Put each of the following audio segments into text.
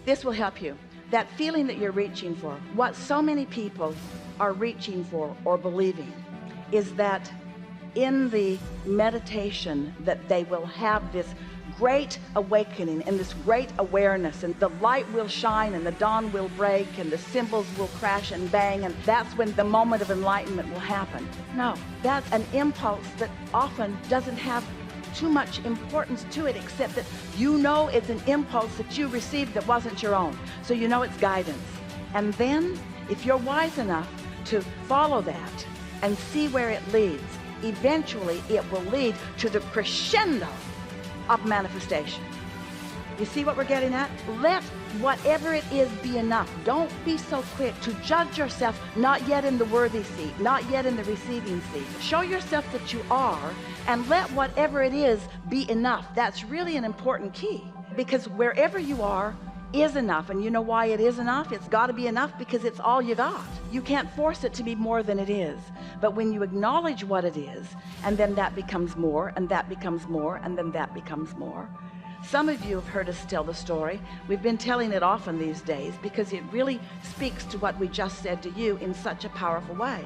This will help you. That feeling that you're reaching for, what so many people are reaching for or believing, is that in the meditation that they will have this great awakening and this great awareness, and the light will shine and the dawn will break and the cymbals will crash and bang, and that's when the moment of enlightenment will happen. No, that's an impulse that often doesn't have too much importance to it, except that you know it's an impulse that you received that wasn't your own, so you know it's guidance. And then if you're wise enough to follow that and see where it leads, eventually it will lead to the crescendo of manifestation. You see what we're getting at? Let whatever it is be enough. Don't be so quick to judge yourself not yet in the worthy seat, not yet in the receiving seat. Show yourself that you are, and let whatever it is be enough. That's really an important key, because wherever you are is enough. And you know why it is enough? It's got to be enough because it's all you got. You can't force it to be more than it is. But when you acknowledge what it is, and then that becomes more, and that becomes more, and then that becomes more. Some of you have heard us tell the story. We've been telling it often these days because it really speaks to what we just said to you in such a powerful way.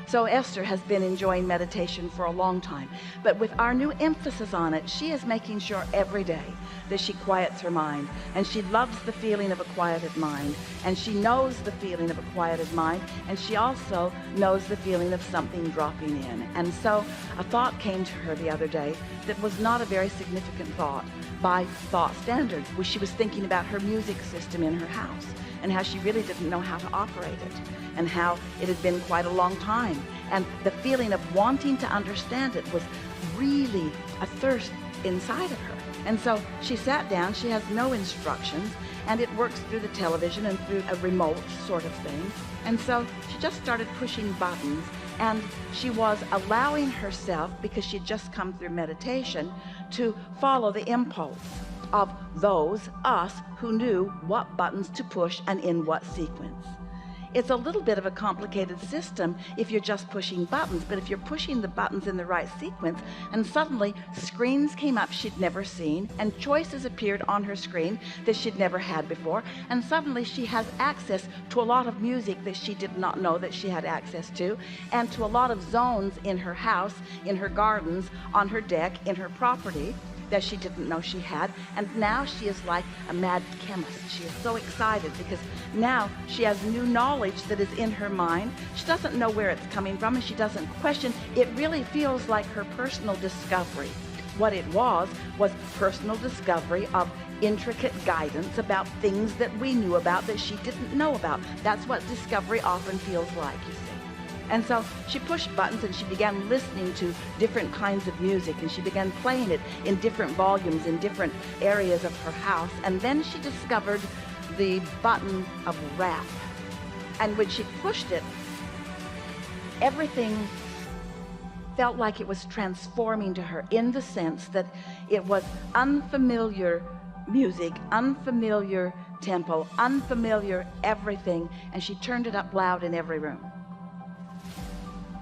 So Esther has been enjoying meditation for a long time, but with our new emphasis on it, she is making sure every day that she quiets her mind, and she loves the feeling of a quieted mind, and she knows the feeling of a quieted mind, and she also knows the feeling of something dropping in. And so a thought came to her the other day that was not a very significant thought by thought standards. She was thinking about her music system in her house and how she really didn't know how to operate it, and how it had been quite a long time, and the feeling of wanting to understand it was really a thirst inside of her. And so she sat down. She has no instructions, and it works through the television and through a remote sort of thing. And so she just started pushing buttons, and she was allowing herself, because she'd just come through meditation, to follow the impulse of those, us, who knew what buttons to push and in what sequence. It's a little bit of a complicated system if you're just pushing buttons, but if you're pushing the buttons in the right sequence, and suddenly screens came up she'd never seen, and choices appeared on her screen that she'd never had before, and suddenly she has access to a lot of music that she did not know that she had access to, and to a lot of zones in her house, in her gardens, on her deck, in her property, that she didn't know she had. And now she is like a mad chemist. She is so excited because now she has new knowledge that is in her mind. She doesn't know where it's coming from, and she doesn't question. It really feels like her personal discovery. What it was personal discovery of intricate guidance about things that we knew about that she didn't know about. That's what discovery often feels like, you see. And so she pushed buttons, and she began listening to different kinds of music, and she began playing it in different volumes in different areas of her house. And then she discovered the button of rap. And when she pushed it, everything felt like it was transforming to her, in the sense that it was unfamiliar music, unfamiliar tempo, unfamiliar everything, and she turned it up loud in every room.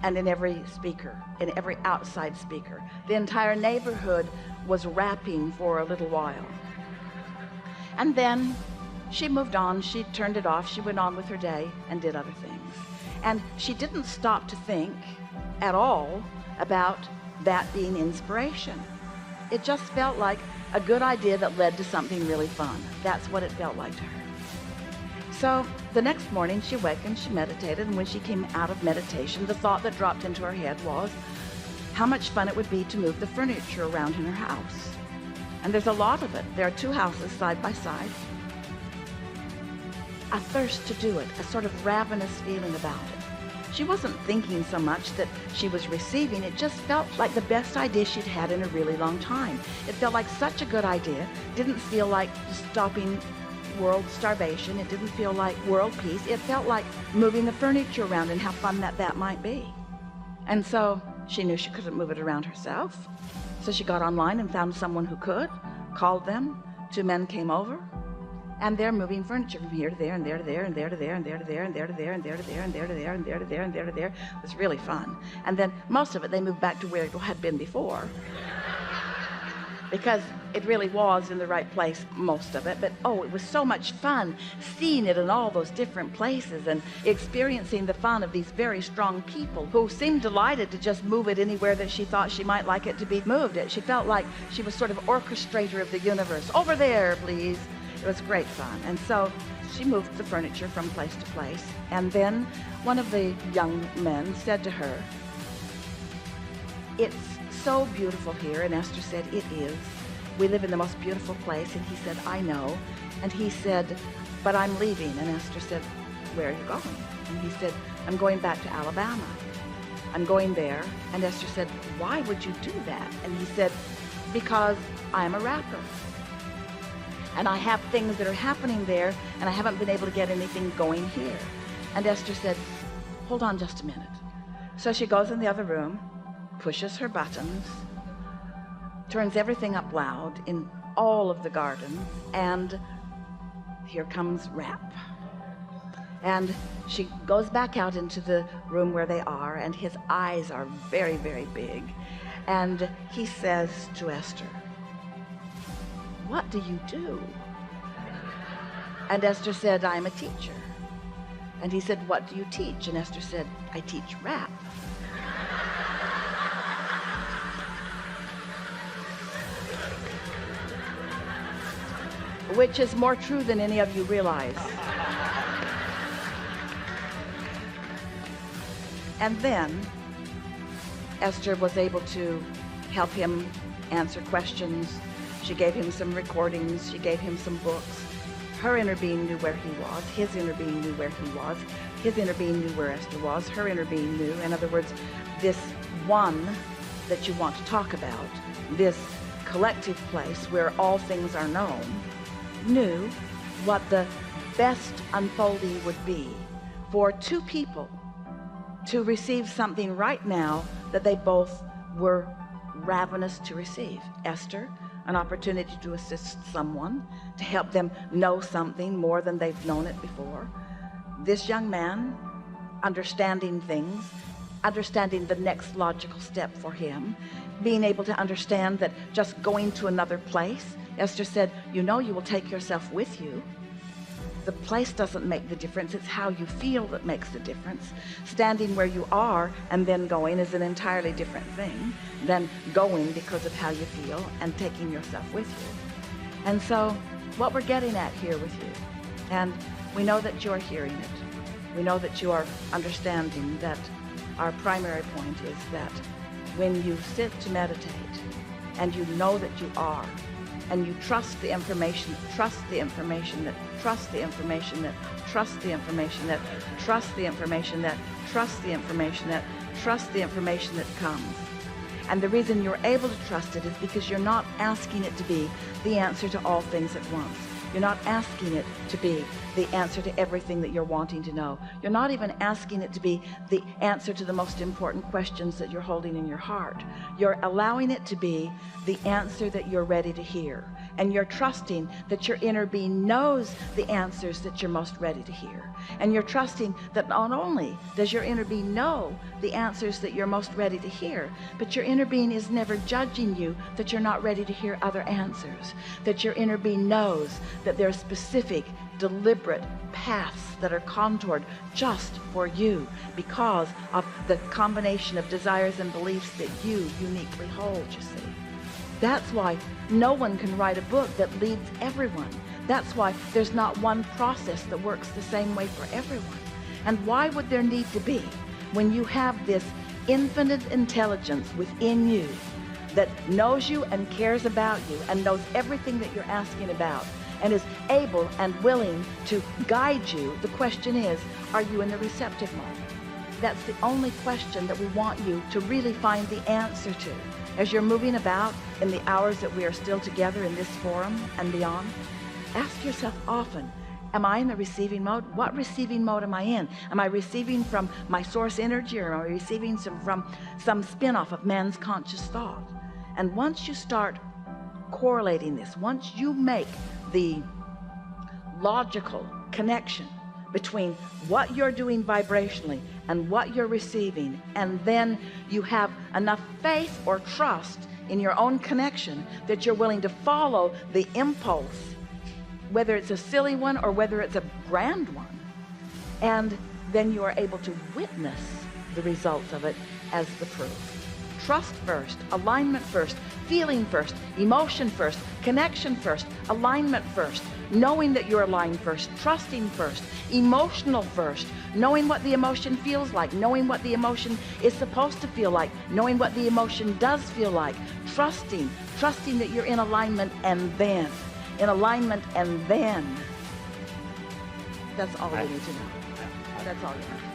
And in every speaker, in every outside speaker. The entire neighborhood was rapping for a little while. And then she moved on. She turned it off. She went on with her day and did other things. And she didn't stop to think at all about that being inspiration. It just felt like a good idea that led to something really fun. That's what it felt like to her. So the next morning she awakened, she meditated, and when she came out of meditation, the thought that dropped into her head was how much fun it would be to move the furniture around in her house. And there's a lot of it. There are two houses side by side. A thirst to do it, a sort of ravenous feeling about it. She wasn't thinking so much that she was receiving. It just felt like the best idea she'd had in a really long time. It felt like such a good idea. Didn't feel like stopping world starvation. It didn't feel like world peace. It felt like moving the furniture around, and how fun that might be. And so she knew she couldn't move it around herself. So she got online and found someone who could, called them. 2 men came over, and they're moving furniture from here to there, and there to there, and there to there, and there to there, and there to there, and there to there, and there to there, and there to there, and there to there. It was really fun. And then most of it they moved back to where it had been before. because it really was in the right place, most of it. But oh, it was so much fun seeing it in all those different places and experiencing the fun of these very strong people who seemed delighted to just move it anywhere that she thought she might like it to be moved. She felt like she was sort of orchestrator of the universe. Over there, please. It was great fun. And so she moved the furniture from place to place. And then one of the young men said to her, "It's so beautiful here." And Esther said, "It is. We live in the most beautiful place." And he said, "I know." And he said, "But I'm leaving." And Esther said, "Where are you going?" And he said, "I'm going back to Alabama. I'm going there." And Esther said, "Why would you do that?" And he said, "Because I'm a rapper. And I have things that are happening there, and I haven't been able to get anything going here." And Esther said, "Hold on just a minute." So she goes in the other room, pushes her buttons, turns everything up loud in all of the gardens, and here comes rap. And she goes back out into the room where they are, and his eyes are very, very big. And he says to Esther, "What do you do?" And Esther said, "I'm a teacher." And he said, "What do you teach?" And Esther said, "I teach rap." Which is more true than any of you realize. And then Esther was able to help him answer questions. She gave him some recordings. She gave him some books. Her inner being knew where he was. His inner being knew where he was. His inner being knew where Esther was. Her inner being knew. In other words, this one that you want to talk about, this collective place where all things are known, knew what the best unfolding would be for two people to receive something right now that they both were ravenous to receive. Esther, an opportunity to assist someone, to help them know something more than they've known it before. This young man, understanding things, understanding the next logical step for him, being able to understand that just going to another place, Esther said, "You know, you will take yourself with you. The place doesn't make the difference. It's how you feel that makes the difference. Standing where you are and then going is an entirely different thing than going because of how you feel and taking yourself with you." And so what we're getting at here with you, and we know that you are hearing it, we know that you are understanding that our primary point is that when you sit to meditate and you know that you are, and you trust the information, trust the information that, trust the information that, trust the information that, trust the information that, trust the information that, trust the information that comes. And the reason you're able to trust it is because you're not asking it to be the answer to all things at once. You're not asking it to be the answer to everything that you're wanting to know. You're not even asking it to be the answer to the most important questions that you're holding in your heart. You're allowing it to be the answer that you're ready to hear. And you're trusting that your inner being knows the answers that you're most ready to hear. And you're trusting that not only does your inner being know the answers that you're most ready to hear, but your inner being is never judging you that you're not ready to hear other answers. That your inner being knows that there are specific, deliberate paths that are contoured just for you because of the combination of desires and beliefs that you uniquely hold, you see. That's why no one can write a book that leads everyone. That's why there's not one process that works the same way for everyone. And why would there need to be when you have this infinite intelligence within you that knows you and cares about you and knows everything that you're asking about and is able and willing to guide you? The question is, are you in the receptive mode? That's the only question that we want you to really find the answer to. As you're moving about in the hours that we are still together in this forum and beyond, ask yourself often, am I in the receiving mode? What receiving mode am I in? Am I receiving from my source energy, or am I receiving from some spin-off of man's conscious thought? And once you start correlating this, once you make the logical connection between what you're doing vibrationally and what you're receiving, and then you have enough faith or trust in your own connection, that you're willing to follow the impulse, whether it's a silly one or whether it's a grand one, and then you are able to witness the results of it as the proof. Trust first, alignment first, feeling first, emotion first, connection first, alignment first, knowing that you're aligned first, trusting first, emotional first, knowing what the emotion feels like, knowing what the emotion is supposed to feel like, knowing what the emotion does feel like, trusting that you're in alignment, and then in alignment, and then that's all you need to know. That's all you need.